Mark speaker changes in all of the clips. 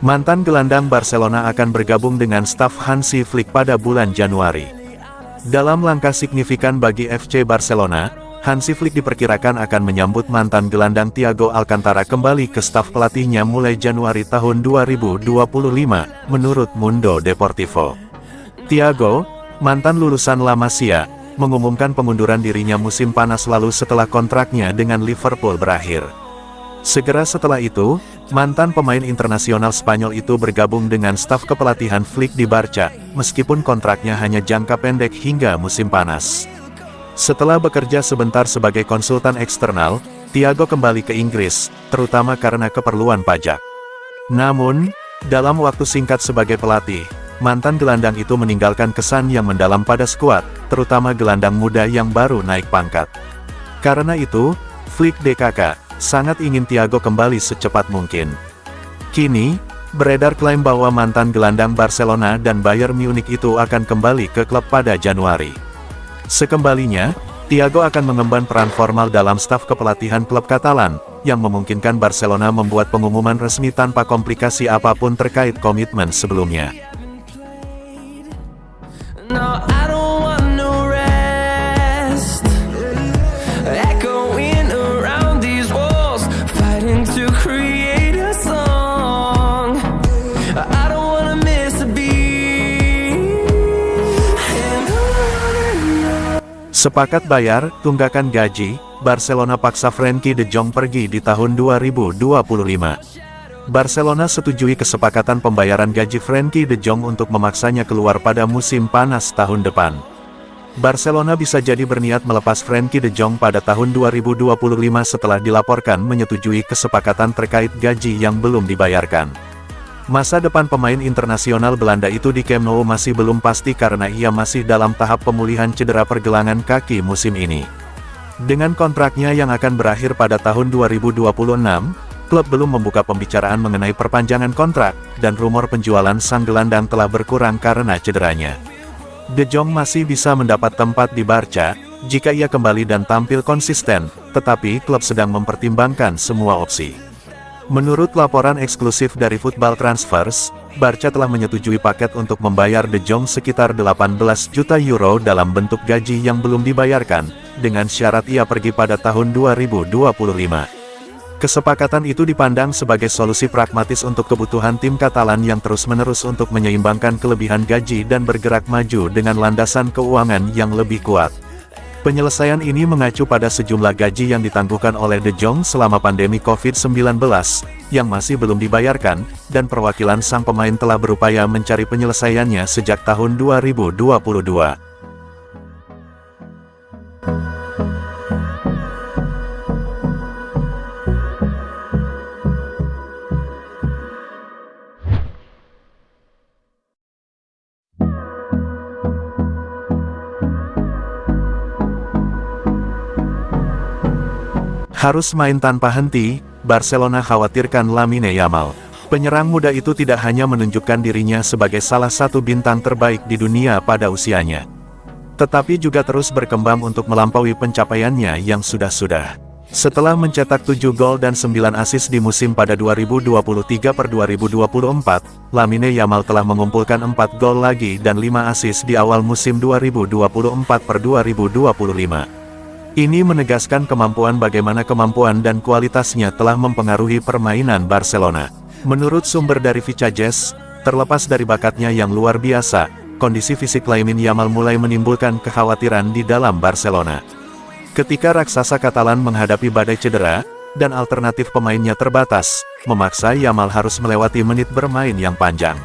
Speaker 1: Mantan gelandang Barcelona akan bergabung dengan staf Hansi Flick pada bulan Januari. Dalam langkah signifikan bagi FC Barcelona, Hansi Flick diperkirakan akan menyambut mantan gelandang Thiago Alcantara kembali ke staf pelatihnya mulai Januari tahun 2025, menurut Mundo Deportivo. Thiago, mantan lulusan La Masia, mengumumkan pengunduran dirinya musim panas lalu setelah kontraknya dengan Liverpool berakhir. Segera setelah itu, mantan pemain internasional Spanyol itu bergabung dengan staf kepelatihan Flick di Barca, meskipun kontraknya hanya jangka pendek hingga musim panas. Setelah bekerja sebentar sebagai konsultan eksternal, Thiago kembali ke Inggris, terutama karena keperluan pajak. Namun, dalam waktu singkat sebagai pelatih, mantan gelandang itu meninggalkan kesan yang mendalam pada skuad, terutama gelandang muda yang baru naik pangkat. Karena itu, Flick DKK sangat ingin Thiago kembali secepat mungkin. Kini, beredar klaim bahwa mantan gelandang Barcelona dan Bayern Munich itu akan kembali ke klub pada Januari. Sekembalinya, Thiago akan mengemban peran formal dalam staf kepelatihan klub Katalan, yang memungkinkan Barcelona membuat pengumuman resmi tanpa komplikasi apapun terkait komitmen sebelumnya. Sepakat bayar tunggakan gaji, Barcelona paksa Frenkie de Jong pergi di tahun 2025. Barcelona setujui kesepakatan pembayaran gaji Frenkie de Jong untuk memaksanya keluar pada musim panas tahun depan. Barcelona bisa jadi berniat melepas Frenkie de Jong pada tahun 2025 setelah dilaporkan menyetujui kesepakatan terkait gaji yang belum dibayarkan. Masa depan pemain internasional Belanda itu di Camp Nou masih belum pasti karena ia masih dalam tahap pemulihan cedera pergelangan kaki musim ini. Dengan kontraknya yang akan berakhir pada tahun 2026, klub belum membuka pembicaraan mengenai perpanjangan kontrak, dan rumor penjualan sang gelandang telah berkurang karena cederanya. De Jong masih bisa mendapat tempat di Barca, jika ia kembali dan tampil konsisten, tetapi klub sedang mempertimbangkan semua opsi. Menurut laporan eksklusif dari Football Transfers, Barca telah menyetujui paket untuk membayar De Jong sekitar 18 juta euro dalam bentuk gaji yang belum dibayarkan, dengan syarat ia pergi pada tahun 2025. Kesepakatan itu dipandang sebagai solusi pragmatis untuk kebutuhan tim Katalan yang terus-menerus untuk menyeimbangkan kelebihan gaji dan bergerak maju dengan landasan keuangan yang lebih kuat. Penyelesaian ini mengacu pada sejumlah gaji yang ditangguhkan oleh De Jong selama pandemi COVID-19, yang masih belum dibayarkan, dan perwakilan sang pemain telah berupaya mencari penyelesaiannya sejak tahun 2022. Harus main tanpa henti, Barcelona khawatirkan Lamine Yamal. Penyerang muda itu tidak hanya menunjukkan dirinya sebagai salah satu bintang terbaik di dunia pada usianya, tetapi juga terus berkembang untuk melampaui pencapaiannya yang sudah-sudah. Setelah mencetak 7 gol dan 9 assist di musim pada 2023-2024, Lamine Yamal telah mengumpulkan 4 gol lagi dan 5 assist di awal musim 2024-2025. Ini menegaskan bagaimana kemampuan dan kualitasnya telah mempengaruhi permainan Barcelona. Menurut sumber dari Vicajes, terlepas dari bakatnya yang luar biasa, kondisi fisik Lamine Yamal mulai menimbulkan kekhawatiran di dalam Barcelona. Ketika raksasa Katalan menghadapi badai cedera, dan alternatif pemainnya terbatas, memaksa Yamal harus melewati menit bermain yang panjang.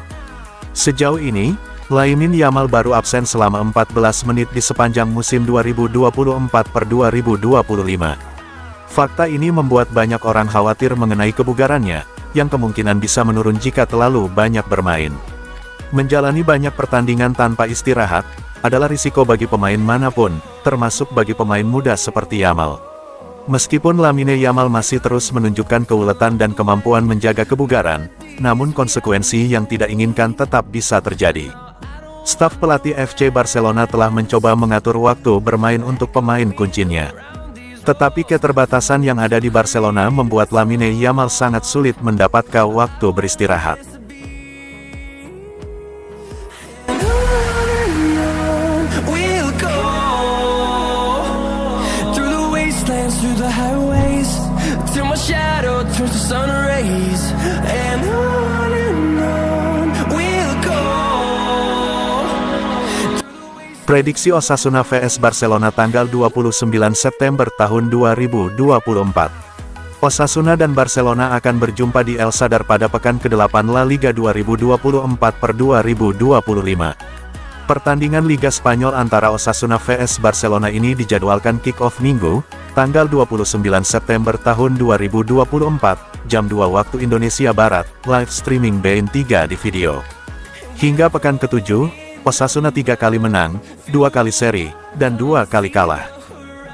Speaker 1: Sejauh ini, Lamine Yamal baru absen selama 14 menit di sepanjang musim 2024-2025. Fakta ini membuat banyak orang khawatir mengenai kebugarannya, yang kemungkinan bisa menurun jika terlalu banyak bermain. Menjalani banyak pertandingan tanpa istirahat, adalah risiko bagi pemain manapun, termasuk bagi pemain muda seperti Yamal. Meskipun Lamine Yamal masih terus menunjukkan keuletan dan kemampuan menjaga kebugaran, namun konsekuensi yang tidak inginkan tetap bisa terjadi. Staf pelatih FC Barcelona telah mencoba mengatur waktu bermain untuk pemain kuncinya. Tetapi keterbatasan yang ada di Barcelona membuat Lamine Yamal sangat sulit mendapatkan waktu beristirahat.
Speaker 2: race, and on we'll go.
Speaker 1: Prediksi Osasuna vs Barcelona tanggal 29 September tahun 2024. Osasuna dan Barcelona akan berjumpa di El Sadar pada pekan ke-8 La Liga 2024/2025. Pertandingan Liga Spanyol antara Osasuna vs Barcelona ini dijadwalkan kick-off Minggu, tanggal 29 September tahun 2024, jam 2 waktu Indonesia Barat, live streaming beIN3 di video. Hingga pekan ke-7, Osasuna 3 kali menang, 2 kali seri, dan 2 kali kalah.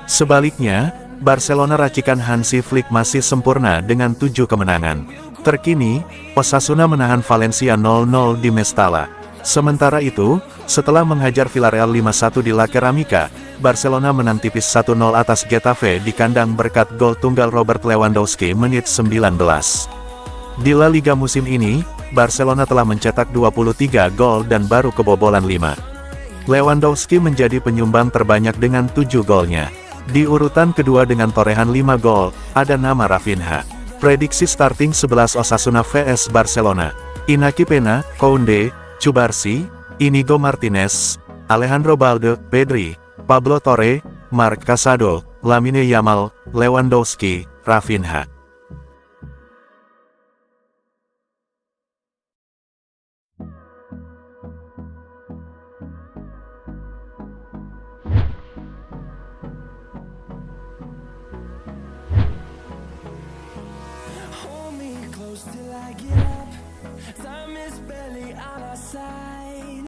Speaker 1: Sebaliknya, Barcelona racikan Hansi Flick masih sempurna dengan 7 kemenangan. Terkini, Osasuna menahan Valencia 0-0 di Mestalla. Sementara itu, setelah menghajar Villarreal 5-1 di La Ceramica, Barcelona menang tipis 1-0 atas Getafe di kandang berkat gol tunggal Robert Lewandowski menit 19. Di La Liga musim ini, Barcelona telah mencetak 23 gol dan baru kebobolan 5. Lewandowski menjadi penyumbang terbanyak dengan 7 golnya. Di urutan kedua dengan torehan 5 gol, ada nama Rafinha. Prediksi starting 11 Osasuna vs Barcelona: Inaki Pena, Kounde, Cubarsí, Inigo Martinez, Alejandro Balde, Pedri, Pablo Torre, Marc Casado, Lamine Yamal, Lewandowski, Rafinha.
Speaker 2: Hold me close till I get up. Time is barely on our side.